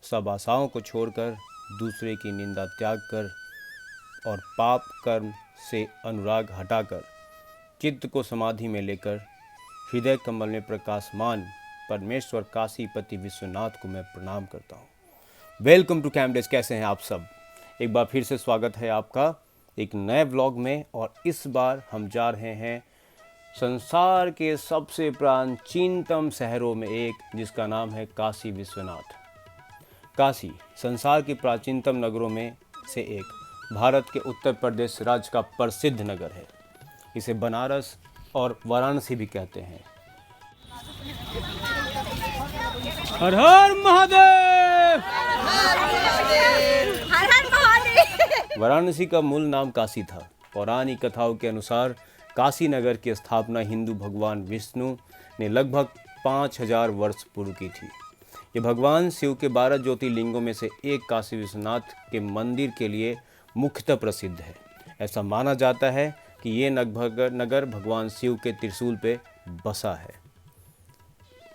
सब आशाओं को छोड़कर, दूसरे की निंदा त्याग कर और पाप कर्म से अनुराग हटाकर, चित्त को समाधि में लेकर, हृदय कमल में प्रकाशमान परमेश्वर काशीपति विश्वनाथ को मैं प्रणाम करता हूँ। Welcome to camp days. कैसे हैं आप सब? एक बार फिर से स्वागत है आपका एक नए व्लॉग में। और इस बार हम जा रहे हैं संसार के सबसे प्राचीनतम शहरों में एक, जिसका नाम है काशी विश्वनाथ। काशी संसार के प्राचीनतम नगरों में से एक, भारत के उत्तर प्रदेश राज्य का प्रसिद्ध नगर है। इसे बनारस और वाराणसी भी कहते हैं। हर हर महादेव! हर हर महादेव! वाराणसी का मूल नाम काशी था। पौराणिक कथाओं के अनुसार काशी नगर की स्थापना हिंदू भगवान विष्णु ने लगभग 5000 वर्ष पूर्व की थी। ये भगवान शिव के 12 ज्योतिर्लिंगों में से एक काशी विश्वनाथ के मंदिर के लिए मुख्यतः प्रसिद्ध है। ऐसा माना जाता है कि ये नगर भगवान शिव के त्रिशूल पे बसा है।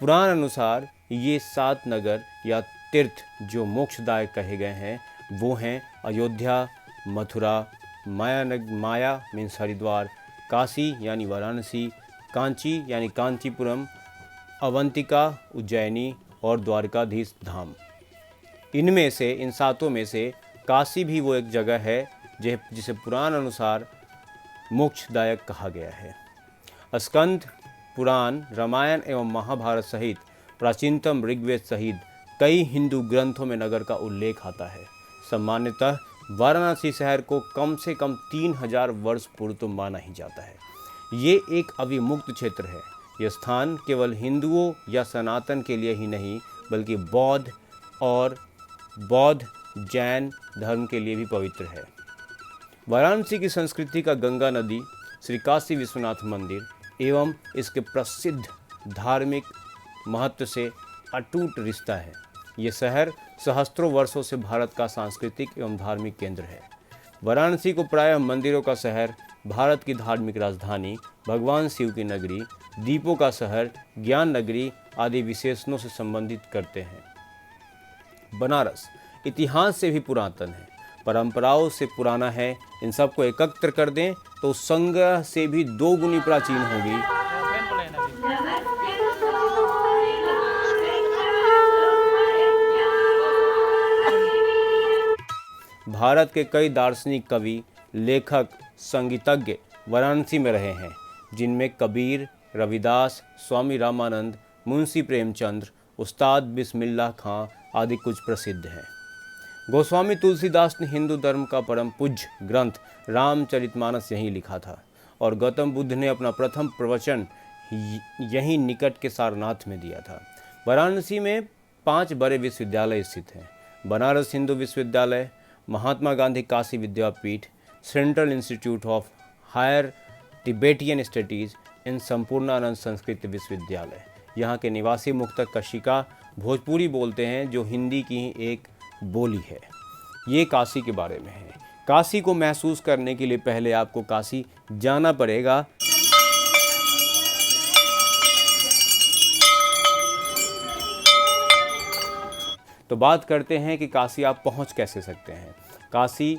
पुराण अनुसार ये 7 नगर या तीर्थ जो मोक्षदायक कहे गए हैं वो हैं अयोध्या, मथुरा, माया मीन्स हरिद्वार, काशी यानी वाराणसी, कांची यानी कांचीपुरम, अवंतिका उज्जैनी और द्वारकाधीश धाम। इन 7 में से काशी भी वो एक जगह है जिसे पुराण अनुसार मोक्षदायक कहा गया है। स्कंद पुराण, रामायण एवं महाभारत सहित प्राचीनतम ऋग्वेद सहित कई हिंदू ग्रंथों में नगर का उल्लेख आता है। सामान्यतः वाराणसी शहर को कम से कम 3000 वर्ष पूर्व तो माना ही जाता है। ये एक अविमुक्त क्षेत्र है। यह स्थान केवल हिंदुओं या सनातन के लिए ही नहीं बल्कि बौद्ध जैन धर्म के लिए भी पवित्र है। वाराणसी की संस्कृति का गंगा नदी, श्री काशी विश्वनाथ मंदिर एवं इसके प्रसिद्ध धार्मिक महत्व से अटूट रिश्ता है। ये शहर सहस्त्रों वर्षों से भारत का सांस्कृतिक एवं धार्मिक केंद्र है। वाराणसी को प्रायः मंदिरों का शहर, भारत की धार्मिक राजधानी, भगवान शिव की नगरी, दीपों का शहर, ज्ञान नगरी आदि विशेषणों से संबंधित करते हैं। बनारस इतिहास से भी पुरातन है, परंपराओं से पुराना है। इन सबको एकत्र कर दें तो संग्रह से भी 2 गुनी प्राचीन होगी। भारत के कई दार्शनिक कवि, लेखक, संगीतज्ञ वाराणसी में रहे हैं, जिनमें कबीर, रविदास, स्वामी रामानंद, मुंशी प्रेमचंद्र, उस्ताद बिस्मिल्लाह खां आदि कुछ प्रसिद्ध हैं। गोस्वामी तुलसीदास ने हिंदू धर्म का परम पूज्य ग्रंथ रामचरितमानस यहीं लिखा था और गौतम बुद्ध ने अपना प्रथम प्रवचन यहीं निकट के सारनाथ में दिया था। वाराणसी में 5 बड़े विश्वविद्यालय स्थित हैं। Banaras Hindu Vishwavidyalaya, Mahatma Gandhi Kashi Vidyapeeth, central institute of higher Tibetan studies and Sampurnanand Sanskrit Vishwavidyalaya. यहाँ के निवासी मुख्यतः कशिका भोजपुरी बोलते हैं, जो हिंदी की ही एक बोली है। ये काशी के बारे में है। काशी को महसूस करने के लिए पहले आपको काशी जाना पड़ेगा। तो बात करते हैं कि काशी आप पहुंच कैसे सकते हैं। काशी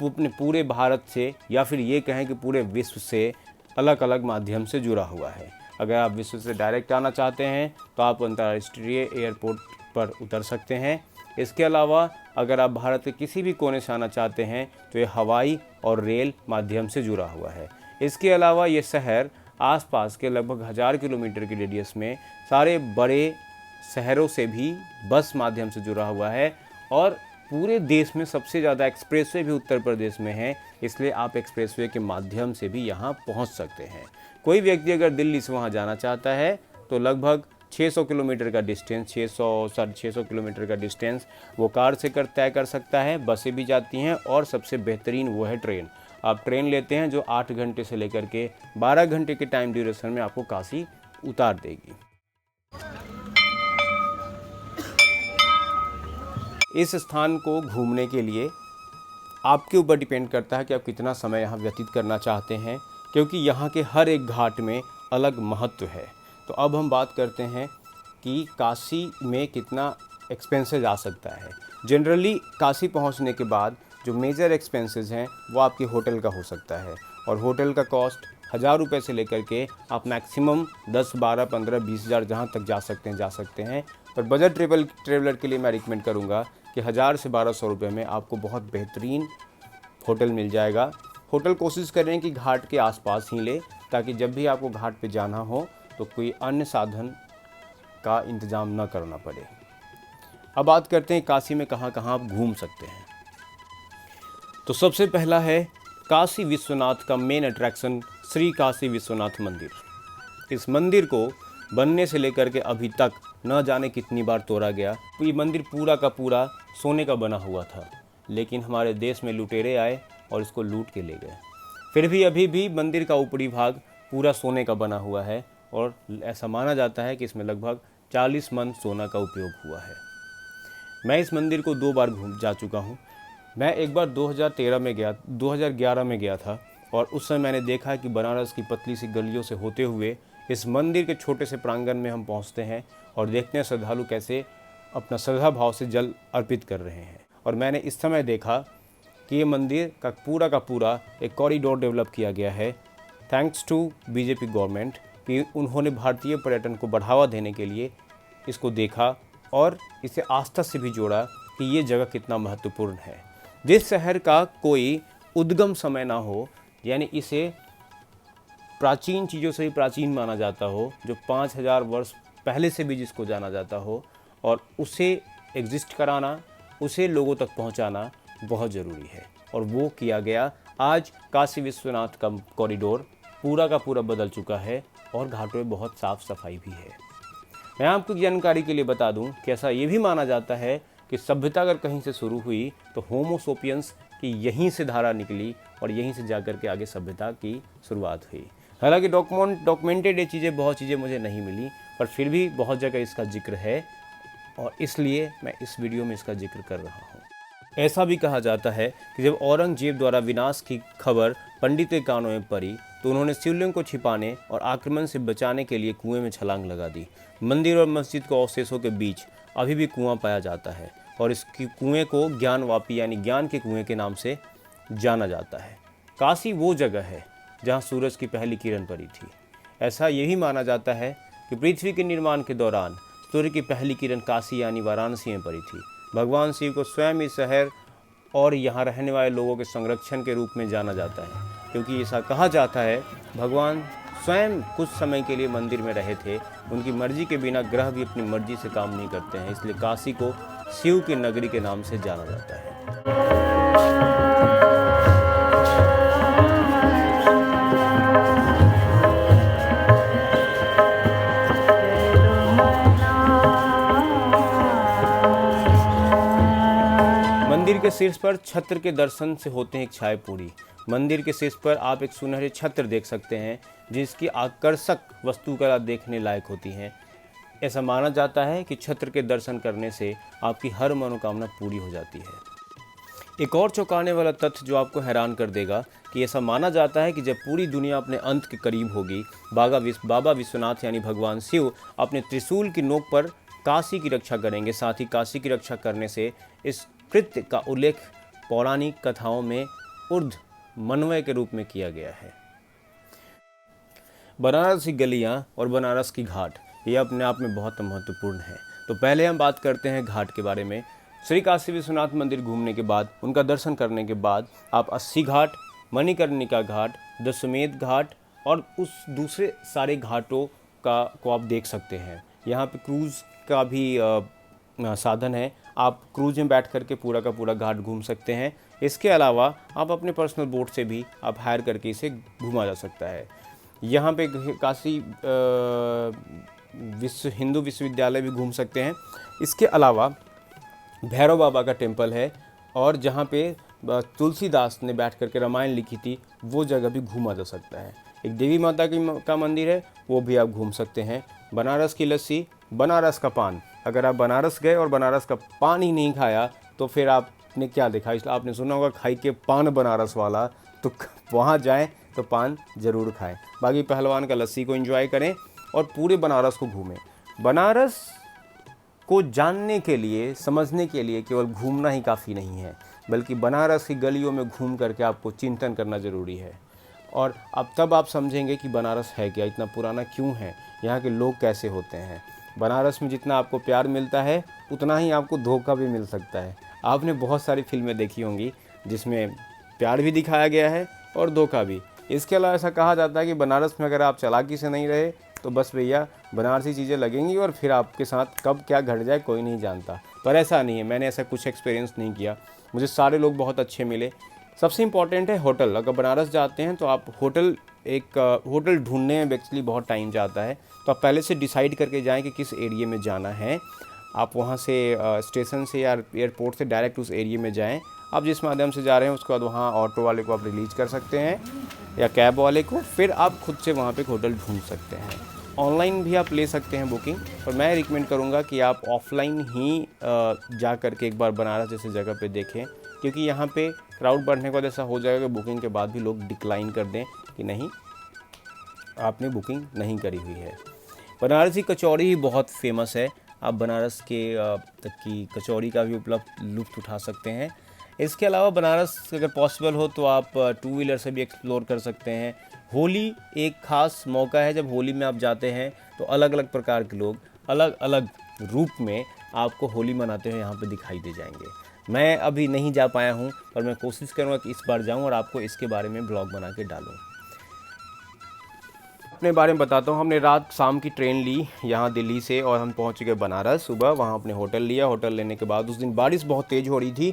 पूरे भारत से या फिर ये कहें कि पूरे विश्व से अलग अलग माध्यम से जुड़ा हुआ है। अगर आप विश्व से डायरेक्ट आना चाहते हैं तो आप अंतर्राष्ट्रीय एयरपोर्ट पर उतर सकते हैं। इसके अलावा अगर आप भारत के किसी भी कोने से आना चाहते हैं तो ये हवाई और रेल माध्यम से जुड़ा हुआ है। इसके अलावा ये शहर आसपास के लगभग 1000 किलोमीटर के रेडियस में सारे बड़े शहरों से भी बस माध्यम से जुड़ा हुआ है। और पूरे देश में सबसे ज़्यादा एक्सप्रेसवे भी उत्तर प्रदेश में है, इसलिए आप एक्सप्रेसवे के माध्यम से भी यहाँ पहुँच सकते हैं। कोई व्यक्ति अगर दिल्ली से वहाँ जाना चाहता है तो लगभग 600 किलोमीटर का डिस्टेंस, 600 किलोमीटर का डिस्टेंस वो कार से तय कर सकता है। बसें भी जाती हैं और सबसे बेहतरीन वो है ट्रेन। आप ट्रेन लेते हैं जो 8 घंटे से लेकर के 12 घंटे के टाइम ड्यूरेशन में आपको काशी उतार देगी। इस स्थान को घूमने के लिए आपके ऊपर डिपेंड करता है कि आप कितना समय यहाँ व्यतीत करना चाहते हैं, क्योंकि यहाँ के हर एक घाट में अलग महत्व है। तो अब हम बात करते हैं कि काशी में कितना एक्सपेंसेस आ सकता है। जनरली काशी पहुंचने के बाद जो मेजर एक्सपेंसेस हैं वो आपके होटल का हो सकता है, और होटल का कॉस्ट 1000 रुपये से लेकर के आप मैक्सिमम 10, 12, 15, 20 हज़ार जहाँ तक जा सकते हैं। पर बजट ट्रेवलर के लिए मैं रिकमेंड करूँगा कि 1000 से 1200 रुपये में आपको बहुत बेहतरीन होटल मिल जाएगा। होटल कोशिश करें कि घाट के आसपास ही ले, ताकि जब भी आपको घाट पे जाना हो तो कोई अन्य साधन का इंतज़ाम न करना पड़े। अब बात करते हैं काशी में कहाँ कहाँ आप घूम सकते हैं। तो सबसे पहला है काशी विश्वनाथ का मेन अट्रैक्शन श्री काशी विश्वनाथ मंदिर। इस मंदिर को बनने से लेकर के अभी तक न जाने कितनी बार तोड़ा गया। ये मंदिर पूरा का पूरा सोने का बना हुआ था, लेकिन हमारे देश में लुटेरे आए और इसको लूट के ले गए। फिर भी अभी भी मंदिर का ऊपरी भाग पूरा सोने का बना हुआ है, और ऐसा माना जाता है कि इसमें लगभग 40 मन सोना का उपयोग हुआ है। मैं इस मंदिर को 2 बार जा चुका हूँ। मैं एक बार 2011 में गया था, और उस समय मैंने देखा कि बनारस की पतली सी गलियों से होते हुए इस मंदिर के छोटे से प्रांगण में हम पहुँचते हैं और देखते हैं श्रद्धालु कैसे अपना श्रद्धा भाव से जल अर्पित कर रहे हैं। और मैंने इस समय देखा कि ये मंदिर का पूरा एक कॉरिडोर डेवलप किया गया है, थैंक्स टू बीजेपी गवर्नमेंट, कि उन्होंने भारतीय पर्यटन को बढ़ावा देने के लिए इसको देखा और इसे आस्था से भी जोड़ा कि ये जगह कितना महत्वपूर्ण है। जिस शहर का कोई उद्गम समय ना हो, यानी इसे प्राचीन चीज़ों से ही प्राचीन माना जाता हो, जो 5000 वर्ष पहले से भी जिसको जाना जाता हो, और उसे एग्जिस्ट कराना, उसे लोगों तक पहुंचाना बहुत ज़रूरी है। और वो किया गया। आज काशी विश्वनाथ का कॉरिडोर पूरा का पूरा बदल चुका है, और घाटों में बहुत साफ़ सफाई भी है। मैं आपको जानकारी के लिए बता दूं कि ऐसा ये भी माना जाता है कि सभ्यता अगर कहीं से शुरू हुई तो होमो सोपियंस की यहीं से धारा निकली, और यहीं से जाकर के आगे सभ्यता की शुरुआत हुई। हालांकि डॉक्यूमेंटेड ये बहुत चीज़ें मुझे नहीं मिली, पर फिर भी बहुत जगह इसका जिक्र है, और इसलिए मैं इस वीडियो में इसका जिक्र कर रहा हूँ। ऐसा भी कहा जाता है कि जब औरंगजेब द्वारा विनाश की खबर पंडित के कानों में पड़ी तो उन्होंने शिवलिंग को छिपाने और आक्रमण से बचाने के लिए कुएं में छलांग लगा दी। मंदिर और मस्जिद के अवशेषों के बीच अभी भी कुआं पाया जाता है, और इस कुएं को ज्ञानवापी यानी ज्ञान के कुएं के नाम से जाना जाता है। काशी वो जगह है जहाँ सूरज की पहली किरण पड़ी थी। ऐसा यही माना जाता है कि पृथ्वी के निर्माण के दौरान सूर्य की पहली किरण काशी यानी वाराणसी में पड़ी थी। भगवान शिव को स्वयं इस शहर और यहाँ रहने वाले लोगों के संरक्षण के रूप में जाना जाता है, क्योंकि ऐसा कहा जाता है भगवान स्वयं कुछ समय के लिए मंदिर में रहे थे। उनकी मर्जी के बिना ग्रह भी अपनी मर्जी से काम नहीं करते हैं, इसलिए काशी को शिव की नगरी के नाम से जाना जाता है। मंदिर के शीर्ष पर छत्र के दर्शन से होते हैं छाए पूरी। मंदिर के शीर्ष पर आप एक सुनहरे छत्र देख सकते हैं, जिसकी आकर्षक वस्तुकला देखने लायक होती हैं। ऐसा माना जाता है कि छत्र के दर्शन करने से आपकी हर मनोकामना पूरी हो जाती है। एक और चौंकाने वाला तथ्य जो आपको हैरान कर देगा कि ऐसा माना जाता है कि जब पूरी दुनिया अपने अंत के करीब होगी, बाबा विश्वनाथ यानी भगवान शिव अपने त्रिशूल की नोक पर काशी की रक्षा करेंगे। साथ ही काशी की रक्षा करने से इस कृत्य का उल्लेख पौराणिक कथाओं में ऊर्ध्व मनवय के रूप में किया गया है। बनारस की गलियाँ और बनारस की घाट ये अपने आप में बहुत महत्वपूर्ण है। तो पहले हम बात करते हैं घाट के बारे में। श्री काशी विश्वनाथ मंदिर घूमने के बाद, उनका दर्शन करने के बाद आप 80 घाट, मणिकर्णिका घाट, दशमेध घाट और उस दूसरे सारे घाटों को आप देख सकते हैं। यहाँ पे क्रूज़ का भी साधन है, आप क्रूज़ में बैठ करके पूरा का पूरा घाट घूम सकते हैं। इसके अलावा आप अपने पर्सनल बोट से भी आप हायर करके इसे घूमा जा सकता है। यहाँ पे काशी हिंदू विश्वविद्यालय भी घूम सकते हैं। इसके अलावा भैरव बाबा का टेम्पल है, और जहाँ पे तुलसीदास ने बैठ करके रामायण लिखी थी वो जगह भी घूमा जा सकता है। एक देवी माता का मंदिर है, वो भी आप घूम सकते हैं। बनारस की लस्सी, बनारस का पान, अगर आप बनारस गए और बनारस का पान ही नहीं खाया तो फिर आपने क्या देखा। इसलिए आपने सुना होगा खाई के पान बनारस वाला, तो वहाँ जाएं तो पान ज़रूर खाएं। बाकी पहलवान का लस्सी को एंजॉय करें और पूरे बनारस को घूमें। बनारस को जानने के लिए, समझने के लिए केवल घूमना ही काफ़ी नहीं है, बल्कि बनारस की गलियों में घूम करके आपको चिंतन करना ज़रूरी है। और अब तब आप समझेंगे कि बनारस है क्या, इतना पुराना क्यों है, यहाँ के लोग कैसे होते हैं। बनारस में जितना आपको प्यार मिलता है उतना ही आपको धोखा भी मिल सकता है। आपने बहुत सारी फिल्में देखी होंगी जिसमें प्यार भी दिखाया गया है और धोखा भी। इसके अलावा ऐसा कहा जाता है कि बनारस में अगर आप चालाकी से नहीं रहे तो बस भैया बनारसी चीज़ें लगेंगी और फिर आपके साथ कब क्या घट जाए कोई नहीं जानता। पर ऐसा नहीं है, मैंने ऐसा कुछ एक्सपीरियंस नहीं किया, मुझे सारे लोग बहुत अच्छे मिले। सबसे इम्पॉर्टेंट है होटल। अगर बनारस जाते हैं तो आप होटल ढूंढने में एक्चुअली बहुत टाइम जाता है, तो आप पहले से डिसाइड करके जाएं कि किस एरिया में जाना है। आप वहाँ से स्टेशन से या एयरपोर्ट से डायरेक्ट उस एरिया में जाएं। आप जिस माध्यम से जा रहे हैं उसके बाद वहाँ ऑटो वाले को आप रिलीज़ कर सकते हैं या कैब वाले को, फिर आप खुद से वहाँ पे होटल ढूंढ सकते हैं। ऑनलाइन भी आप ले सकते हैं बुकिंग, पर मैं रिकमेंड करूँगा कि आप ऑफलाइन ही जा कर के एक बार बनारस जैसे जगह पे देखें, क्योंकि यहाँ पे क्राउड बढ़ने के बाद ऐसा हो जाएगा कि बुकिंग के बाद भी लोग डिक्लाइन कर दें कि नहीं, आपने बुकिंग नहीं करी हुई है। बनारसी कचौड़ी ही बहुत फेमस है, आप बनारस के तक की कचौड़ी का भी उपलब्ध लुत्फ़ उठा सकते हैं। इसके अलावा बनारस अगर पॉसिबल हो तो आप टू व्हीलर से भी एक्सप्लोर कर सकते हैं। होली एक ख़ास मौका है, जब होली में आप जाते हैं तो अलग अलग प्रकार के लोग अलग अलग रूप में आपको होली मनाते हुए यहाँ पे दिखाई दे जाएंगे। मैं अभी नहीं जा पाया हूँ, पर मैं कोशिश करूँगा कि इस बार जाऊँ और आपको इसके बारे में ब्लॉग बना के डालूँ। अपने बारे में बताता हूँ, हमने रात शाम की ट्रेन ली यहाँ दिल्ली से और हम पहुँच गए बनारस सुबह। वहाँ अपने होटल लिया। होटल लेने के बाद उस दिन बारिश बहुत तेज़ हो रही थी,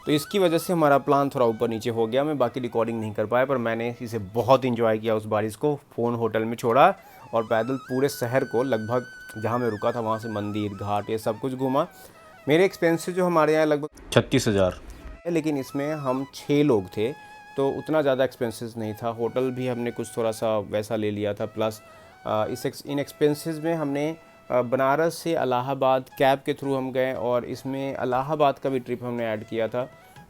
तो इसकी वजह से हमारा प्लान थोड़ा ऊपर नीचे हो गया। मैं बाकी रिकॉर्डिंग नहीं कर पाया, पर मैंने इसे बहुत इंजॉय किया उस बारिश को। फ़ोन होटल में छोड़ा और पैदल पूरे शहर को, लगभग जहाँ मैं रुका था वहाँ से मंदिर घाट ये सब कुछ घूमा। मेरे एक्सपेंसेस जो हमारे यहाँ लगभग 36,000 है, लेकिन इसमें हम 6 लोग थे तो उतना ज़्यादा एक्सपेंसेस नहीं था। होटल भी हमने कुछ थोड़ा सा वैसा ले लिया था, प्लस इन एक्सपेंसेस में हमने बनारस से इलाहाबाद कैब के थ्रू हम गए और इसमें इलाहाबाद का भी ट्रिप हमने ऐड किया था,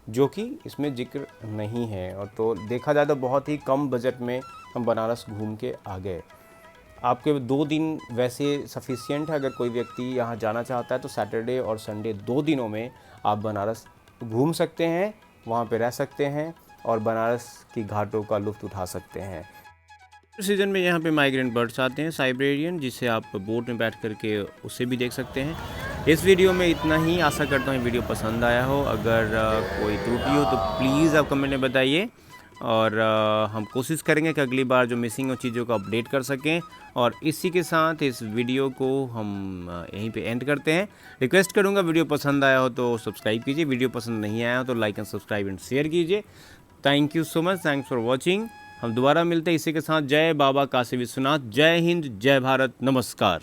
जो कि इसमें जिक्र नहीं है। और तो देखा जाए तो बहुत ही कम बजट में हम बनारस घूम के आ गए। आपके 2 दिन वैसे सफिशिएंट है। अगर कोई व्यक्ति यहाँ जाना चाहता है तो सैटरडे और संडे 2 दिनों में आप बनारस घूम सकते हैं, वहाँ पे रह सकते हैं और बनारस की घाटों का लुत्फ़ उठा सकते हैं। सीज़न में यहाँ पे माइग्रेंट बर्ड्स आते हैं, साइबेरियन, जिसे आप बोट में बैठ करके उसे भी देख सकते हैं। इस वीडियो में इतना ही। आशा करता हूँ वीडियो पसंद आया हो। अगर कोई त्रुटि हो तो प्लीज़ आप कमेंट में बताइए और हम कोशिश करेंगे कि अगली बार जो मिसिंग हो चीज़ों को अपडेट कर सकें। और इसी के साथ इस वीडियो को हम यहीं पे एंड करते हैं। रिक्वेस्ट करूँगा वीडियो पसंद आया हो तो सब्सक्राइब कीजिए, वीडियो पसंद नहीं आया हो तो like and subscribe and share कीजिए। Thank you so much, thanks for watching. हम दोबारा मिलते हैं इसी के साथ। जय बाबा काशी विश्वनाथ, जय हिंद, जय भारत, नमस्कार।